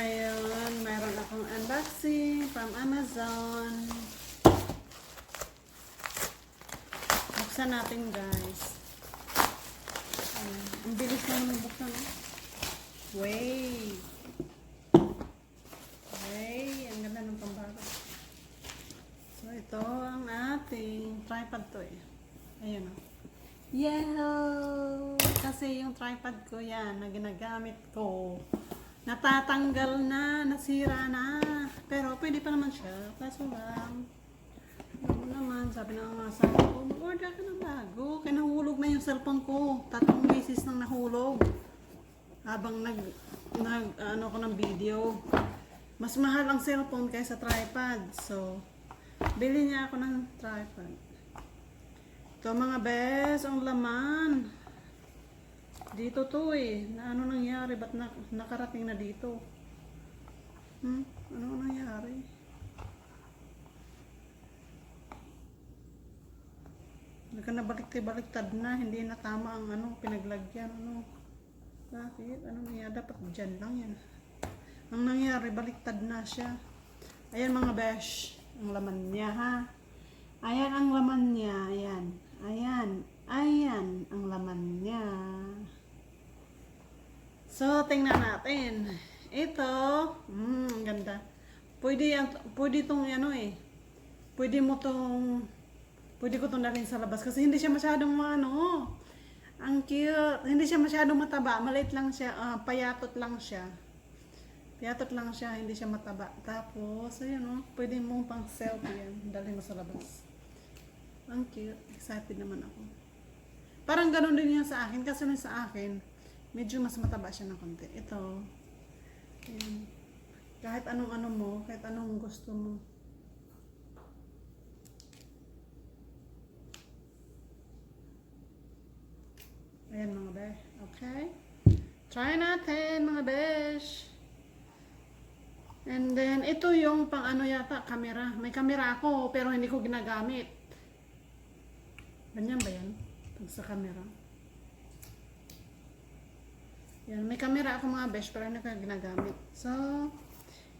Ngayon, mayroon akong unboxing from Amazon. Buksan natin, guys. Ayan. Ang bilis lang ng buksan. Wait. Wait. Ang ganda ng pambaga. So, ito ang ating tripod to eh. Ayan o. Yellow! Kasi yung tripod ko yan na ginagamit ko, natatanggal na, nasira na. Pero pwede pa naman siya. Kaso lang, ano naman, sabi ng mga asawa ko, mag-order ka ng bago. Kaya nahulog na yung cellphone ko. 3 beses nang nahulog. Habang ano ko ng video. Mas mahal ang cellphone kaysa tripod. So, bili niya ako ng tripod. Ito mga bes, ang laman. Dito to eh. Na ano nangyari? Ba't nakarating na dito? Ano nangyari? Nabaliktad na. Hindi na tama ang ano, pinaglagyan. Ano? Bakit? Ano nangyari? Dapat dyan lang yan. Ang nangyari, baliktad na siya. Ayan mga besh. Ang laman niya ha. Ayan ang laman niya. Ayan. Ayan. Ayan ang laman niya. So, tingnan natin. Ito, ang ganda. Pwede itong ano eh. Pwede ko itong dalhin sa labas kasi hindi siya masyadong ano. Ang cute. Hindi siya masyadong mataba. Maliit lang siya. Payatot lang siya. Payatot lang siya. Hindi siya mataba. Tapos, ayun o. Pwede mong pang selfie yan. Dalhin mo sa labas. Ang cute. Excited naman ako. Parang ganun din yan sa akin. Kasi sa akin, medyo mas mataba siya ng konti. Ito. Ayan. Kahit anong ano mo, kahit anong gusto mo. Ayan mga besh. Okay? Try natin mga besh. And then, ito yung pang ano yata, camera. May camera ako, pero hindi ko ginagamit. Ganyan ba yan? Pag sa camera. Yan, may camera ako mga besh, pero hindi ko ginagamit. So,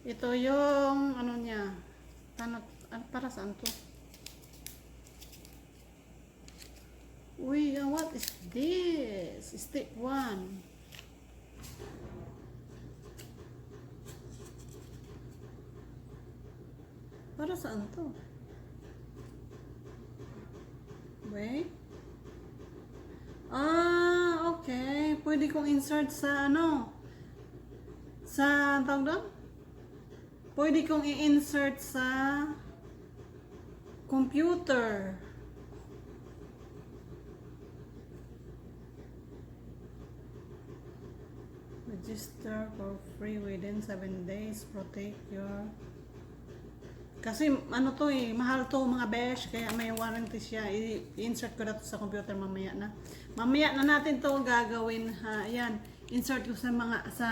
ito yung, ano niya, para saan to? Uy, what is this? Step 1. Para saan to? Wait. Okay. Pwede kong insert sa ano? Sa, tawag doon? Pwede kong i-insert sa computer. Register for free within 7 days. Protect your... Kasi ano to eh, mahal to mga besh, kaya may warranty siya. I-insert ko na to sa computer mamaya na. Mamaya na natin to gagawin ha. Ayan, insert ko sa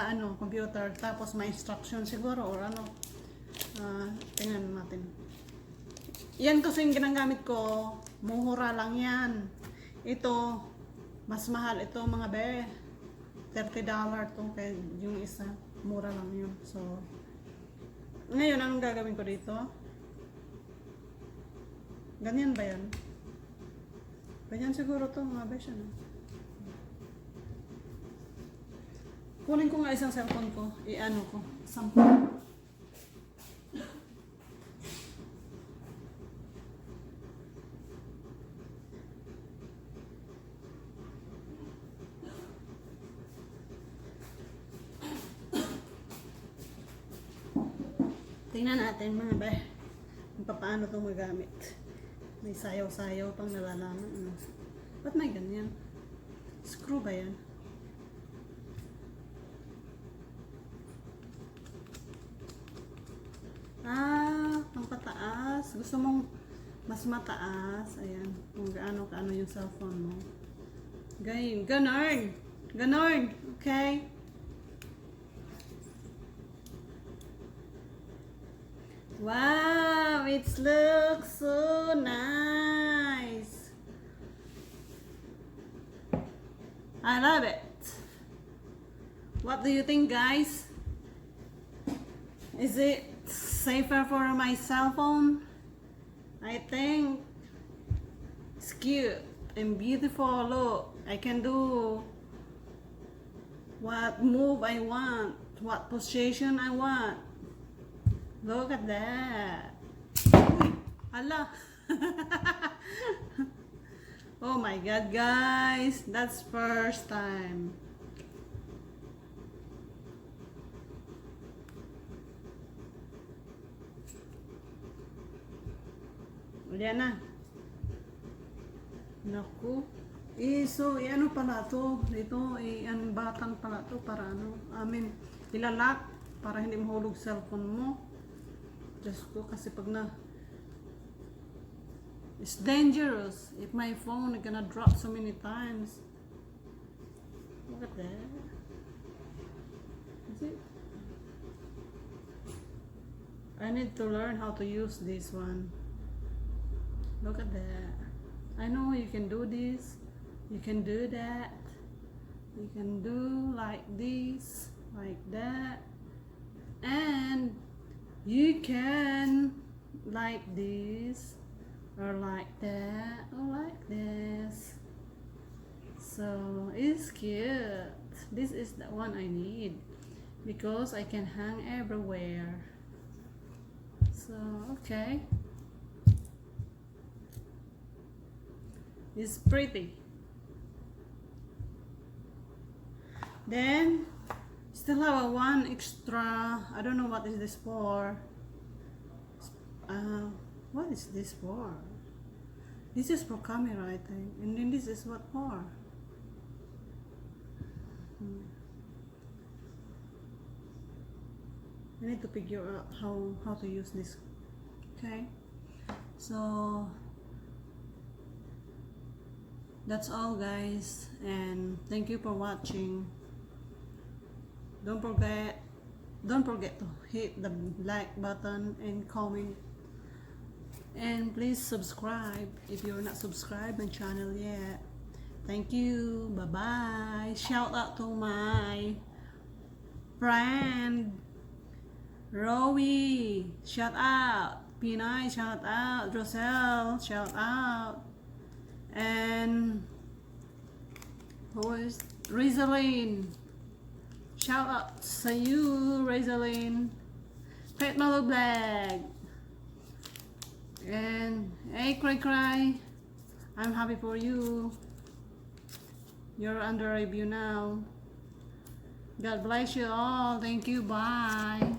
ano, computer. Tapos may instruction siguro or ano. Tingnan natin. Yan kasi yung ginagamit ko, muhura lang yan. Ito, mas mahal ito mga be. $30 to, kaya yung isa, mura lang yun. So, ngayon, anong gagawin ko dito? Ganyan ba yan? Ganyan siguro to mga besh, ano? Kunin ko nga isang cellphone ko. I-ano ko. Sample. Tingnan natin mga be. Kung paano itong magamit. May sayaw-sayaw pang nalalaman. Ano? Ba't may ganyan? Screw ba yan? Pang pataas. Gusto mong mas mataas. Ayan. Kung gaano-kaano yung cellphone mo. Ganon. Ganon. Okay? Wow, it looks so nice. I love it. What do you think, guys? Is it safer for my cell phone? I think it's cute and beautiful. Look, I can do what move I want, what position I want. Look at that. Uy, ala. Oh my god, guys, that's first time. Yan na. Naku. So, ano pala to? Ito, ang batang pala to para ano, ilalak para hindi mahulog cellphone mo. Just ko, kasi pag na, it's dangerous if my phone is gonna drop so many times. Look at that. Is it? I need to learn how to use this one. Look at that. I know you can do this. You can do that. You can do like this, like that. And you can like this, or like that, or like this. So it's cute. This is the one I need because I can hang everywhere. So okay, it's pretty. Then still have one extra. I don't know what is this for. What is this for? This is for camera, I think. And then this is what for? I need to figure out how to use this. Okay. So that's all, guys, and thank you for watching. Don't forget to hit the like button and comment, and please subscribe if you're not subscribed my channel yet. Thank you. Bye bye. Shout out to my friend Rowie, shout out. Pinay, shout out. Roselle, shout out. And who is Rizalene? Shout out to you, Rizalene. Pet Malo Black. And hey, Cry, I'm happy for you. You're under review now. God bless you all. Thank you. Bye.